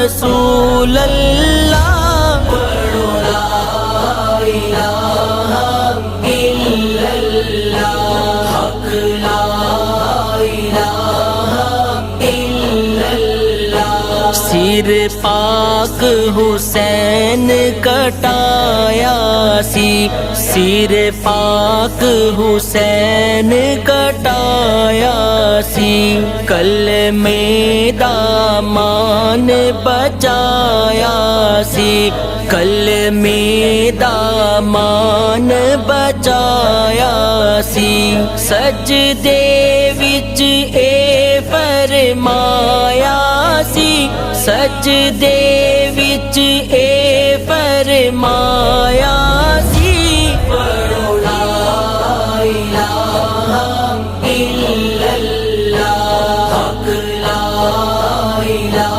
رسول اللہ سر پاک حسین کٹایا سی، سر پاک حسین کٹایا سی، کلمے دامان بچایا سی، کلمے دامان بچایا سی، سجدے وچ اے فرمایا سی، سجدے وچ اے فرمایا سی۔